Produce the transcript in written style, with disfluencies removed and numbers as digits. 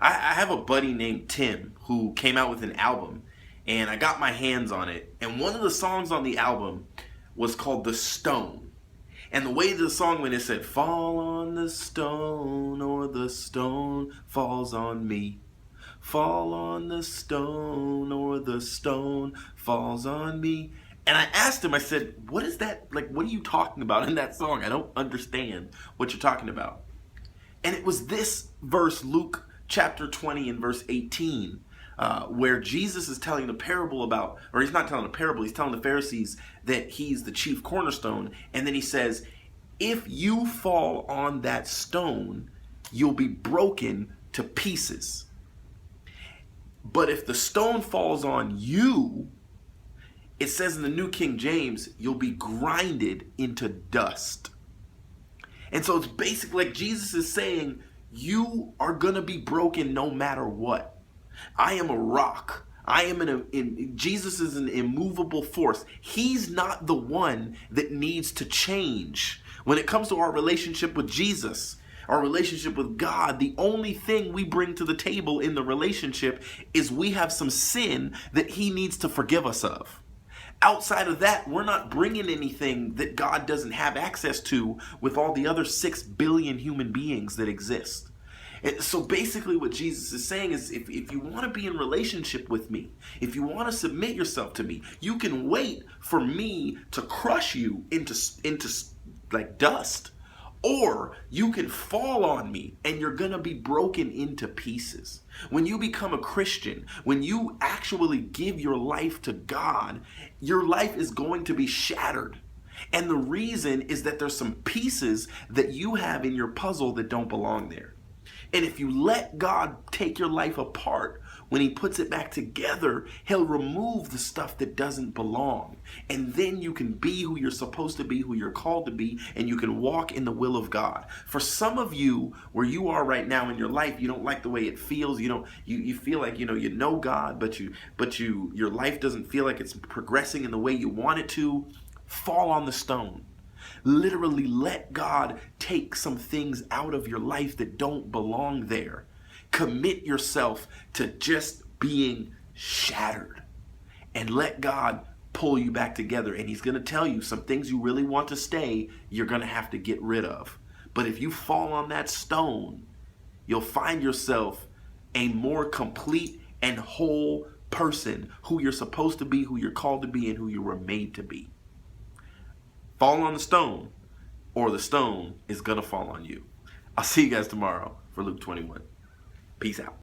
I have a buddy named Tim who came out with an album, and I got my hands on it. And one of the songs on the album was called The Stone. And the way the song went, it said, "Fall on the stone, or the stone falls on me. Fall on the stone, or the stone falls on me." And I asked him, I said, "What is that? Like, what are you talking about in that song? I don't understand what you're talking about." And it was this verse, Luke chapter 20 and verse 18, where Jesus is telling the parable about, or he's not telling a parable, he's telling the Pharisees that he's the chief cornerstone. And then he says, if you fall on that stone, you'll be broken to pieces. But if the stone falls on you, it says in the New King James, you'll be grinded into dust. And so it's basically like Jesus is saying, you are going to be broken no matter what. I am a rock. Jesus is an immovable force. He's not the one that needs to change. When it comes to our relationship with Jesus, our relationship with God, the only thing we bring to the table in the relationship is we have some sin that he needs to forgive us of. Outside of that, we're not bringing anything that God doesn't have access to with all the other 6 billion human beings that exist. And so basically what Jesus is saying is if you want to be in relationship with me, if you want to submit yourself to me, you can wait for me to crush you into like dust. Or you can fall on me and you're going to be broken into pieces. When you become a Christian, when you actually give your life to God, your life is going to be shattered. And the reason is that there's some pieces that you have in your puzzle that don't belong there. And if you let God take your life apart, when he puts it back together, he'll remove the stuff that doesn't belong. And then you can be who you're supposed to be, who you're called to be, and you can walk in the will of God. For some of you, where you are right now in your life, you don't like the way it feels. You feel like you know God, but your life doesn't feel like it's progressing in the way you want it to. Fall on the stone. Literally let God take some things out of your life that don't belong there. Commit yourself to just being shattered and let God pull you back together. And he's going to tell you some things you really want to stay, you're going to have to get rid of. But if you fall on that stone, you'll find yourself a more complete and whole person, who you're supposed to be, who you're called to be, and who you were made to be. Fall on the stone, or the stone is going to fall on you. I'll see you guys tomorrow for Luke 21. Peace out.